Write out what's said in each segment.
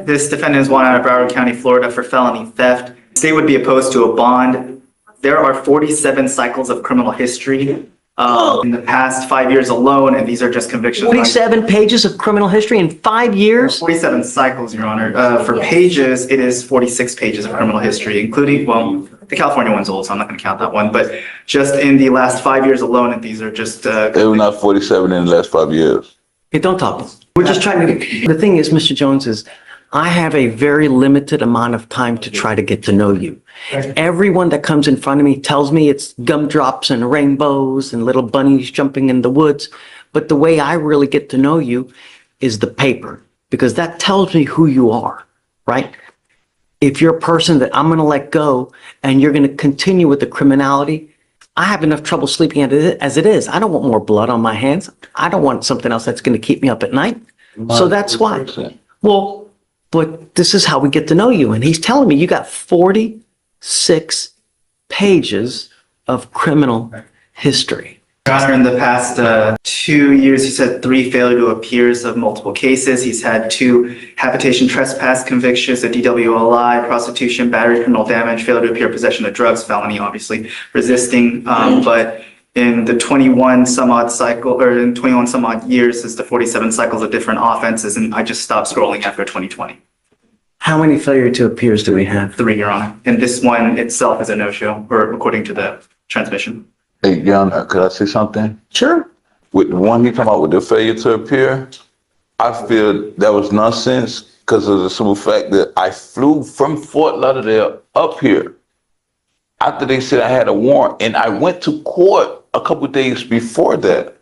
This defendant is wanted out of Broward County, Florida for felony theft. The state would be opposed to a bond. There are 47 cycles of criminal history in the past 5 years alone, and these are just convictions. 47 pages of criminal history in 5 years? 47 cycles, Your Honor. For pages, it is 46 pages of criminal history, including, well, the California one's old, so I'm not going to count that one, but just in the last 5 years alone, and these are just... They were not 47 in the last 5 years. Hey, don't talk. We're just trying to... The thing is, Mr. Jones, is I have a very limited amount of time to try to get to know you. Everyone that comes in front of me tells me it's gumdrops and rainbows and little bunnies jumping in the woods. But the way I really get to know you is the paper, because that tells me who you are, right? If you're a person that I'm going to let go and you're going to continue with the criminality, I have enough trouble sleeping as it is. I don't want more blood on my hands. I don't want something else that's going to keep me up at night. So that's why. Well, but this is how we get to know you. And he's telling me you got 46 pages of criminal history. Your Honor, in the past 2 years, he's had 3 failure to appears of multiple cases. He's had 2 habitation trespass convictions, a DWLI, prostitution, battery, criminal damage, failure to appear, possession of drugs, felony, obviously, resisting. But in the 21 some odd years, it's the 47 cycles of different offenses, and I just stopped scrolling after 2020. How many failure to appears do we have? 3, Your Honor. And this one itself is a no-show, or according to the transmission. Hey, John, could I say something? Sure. With the one he come out with the failure to appear, I feel that was nonsense because of the simple fact that I flew from Fort Lauderdale up here after they said I had a warrant, and I went to court a couple days before that.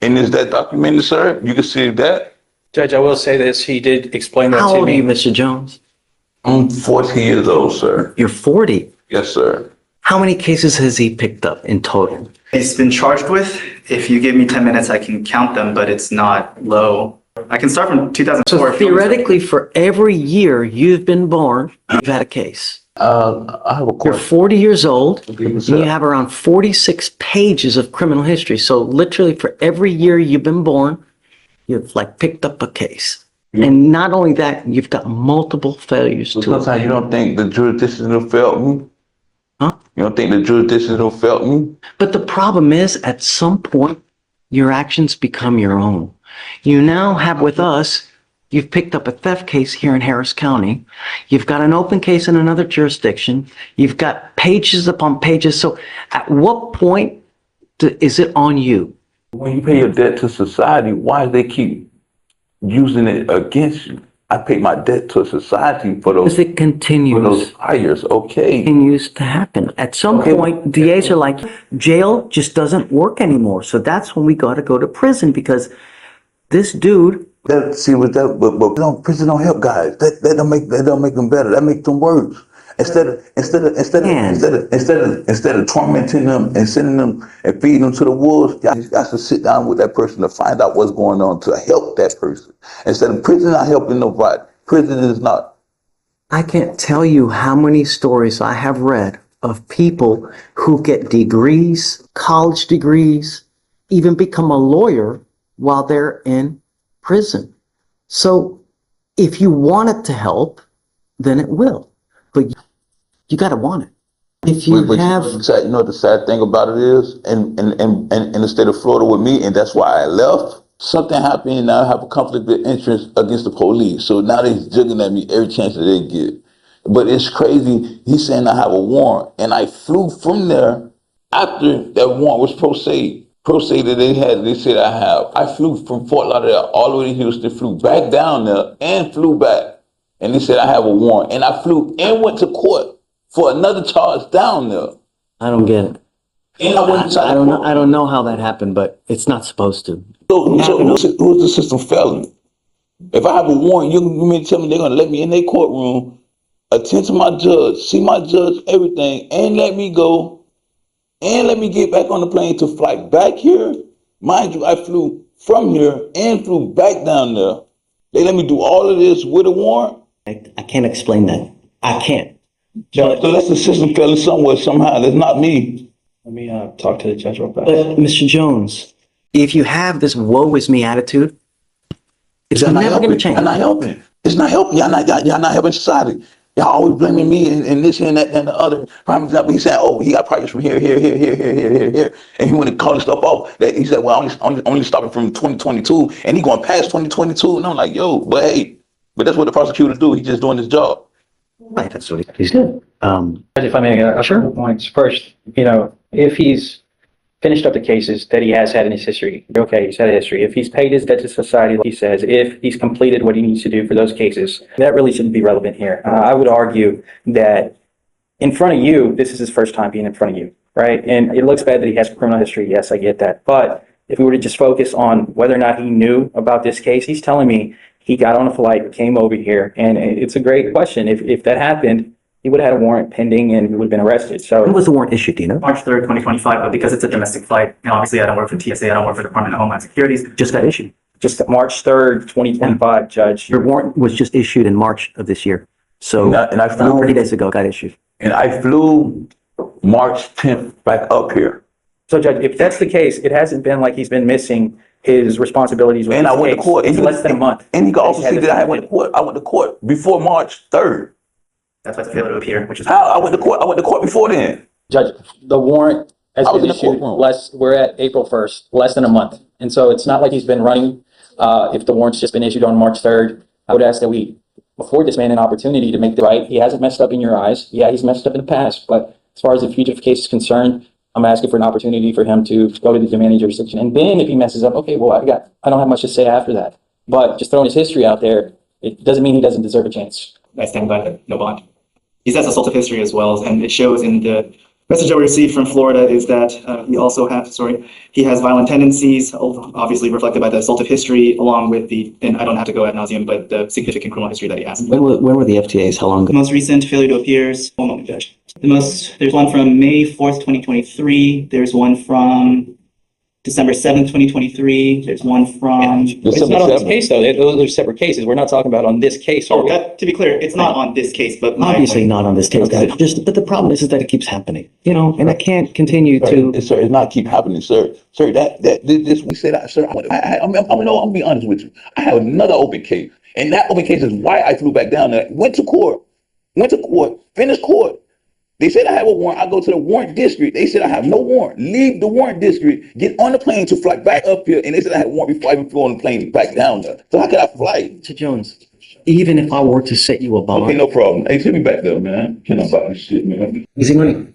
And is that documented, sir? You can see that. Judge, I will say this. He did explain that How to old are me. you, Mr. Jones? I'm 40 years old, sir. You're 40. Yes, sir. How many cases has he picked up in total? He's been charged with. If you give me 10 minutes, I can count them, but it's not low. I can start from 2004. So theoretically, for every year you've been born, you've had a case. I have a You're question. 40 years old, Okay, and what's you up? have around 46 pages of criminal history. So literally for every year you've been born, you've like picked up a case. And not only that, you've got multiple failures to Sometimes you don't think the jurisdiction will fail me? Huh? You don't think the jurisdiction will fail me? But the problem is, at some point, your actions become your own. You now have with us, you've picked up a theft case here in Harris County. You've got an open case in another jurisdiction. You've got pages upon pages. So at what point is it on you? When you pay your debt to society, why do they keep using it against you? I pay my debt to society for Because those, it continues. fires, okay? Continues to happen. At some point, DAs are like, jail just doesn't work anymore. So that's when we got to go to prison, because this dude. But prison don't help guys. That don't make them better. That makes them worse. Instead of tormenting them and sending them and feeding them to the wolves, y'all got to sit down with that person to find out what's going on to help that person. Instead of prison not helping nobody, prison is not. I can't tell you how many stories I have read of people who get degrees, college degrees, even become a lawyer while they're in prison. So if you want it to help, then it will. But you got to want it. If you have... You know what the sad thing about it is? In the state of Florida with me, and that's why I left, something happened and I have a conflict of interest against the police. So now they're jugging at me every chance that they get. But it's crazy. He's saying I have a warrant. And I flew from there after that warrant was pro se that they said I have. I flew from Fort Lauderdale all the way to Houston, flew back down there and flew back. And they said I have a warrant. And I flew and went to court for another charge down there. I don't get it. And I went inside. I don't know how that happened, but it's not supposed to. So who's the system failing? If I have a warrant, you mean to tell me they're gonna let me in their courtroom, attend to my judge, see my judge, everything, and let me go, and let me get back on the plane to fly back here? Mind you, I flew from here and flew back down there. They let me do all of this with a warrant? I can't explain that. I can't. So that's the system failing somewhere, somehow. That's not me. Let me talk to the judge real fast. But Mr. Jones, if you have this woe is me attitude, it's never going to change. I'm not helping. It's not helping. Y'all not helping society. Y'all always blaming me and this and that and the other. Prime example, he said, "Oh, he got projects from here, and he went and called stuff off." That he said, "Well, only stopping from 2022, and he going past 2022." And I'm like, "Yo, but hey, but that's what the prosecutors do. He's just doing his job." Right, that's what he's doing. If I may, a couple points. First, if he's finished up the cases that he has had in his history, okay, he's had a history. If he's paid his debt to society, like he says, if he's completed what he needs to do for those cases, that really shouldn't be relevant here. I would argue that in front of you, this is his first time being in front of you, right? And it looks bad that he has criminal history. Yes, I get that. But if we were to just focus on whether or not he knew about this case, he's telling me he got on a flight, came over here, and it's a great question. If that happened, he would have had a warrant pending and he would have been arrested. So When was the warrant issued, do you know? March 3rd, 2025, but because it's a domestic flight, obviously I don't work for TSA, I don't work for the Department of Homeland Security. Just got issued. just March 3rd, 2025, Judge. Your warrant was just issued in March of this year. So And I about flew 30 days ago, got issued. and I flew March 10th back up here. So Judge, if that's the case, it hasn't been like he's been missing his responsibilities with And this I went to case. court. It's less than a month. And you can also He's had see this that I went to court. I went to court before March 3rd. That's why it's failure to appear, which is. How? I went to court. I went to court before then. Judge, the warrant has I was been in the issued courtroom. we're at April 1st, less than a month. And so it's not like he's been running. If the warrant's just been issued on March 3rd, I would ask that we afford this man an opportunity to make the right. He hasn't messed up in your eyes. Yeah, he's messed up in the past, but as far as the fugitive case is concerned, I'm asking for an opportunity for him to go to the demanding jurisdiction. And then if he messes up, okay, well, I don't have much to say after that. But just throwing his history out there, it doesn't mean he doesn't deserve a chance. I stand by that, no bond. He has assaultive history as well, and it shows in the message that we received from Florida is that he has violent tendencies, obviously reflected by the assaultive history, along with and I don't have to go ad nauseum, but the significant criminal history that he has. When were the FTAs? How long The ago? most recent failure to appear is, one moment, Judge. There's one from May 4th, 2023. There's one from December 7th, 2023. There's one from. It's not on this case, though. Those are separate cases. We're not talking about on this case. Oh, to be clear, it's not on this case, but. Obviously not on this case. Okay. But the problem is that it keeps happening, and I can't continue to. Sir, it's not keep happening, sir. Sir, this we say that, sir. I'm gonna be honest with you. I have another open case, and that open case is why I flew back down there. Went to court, finished court. They said I have a warrant. I go to the warrant district. They said I have no warrant. Leave the warrant district. Get on the plane to fly back up here. And they said I had a warrant before I even flew on the plane back down there. So how could I fly? Mr. Jones, even if I were to set you a bond. Okay, no problem. Hey, send me back there, man. Can't about this shit, man. Easy money.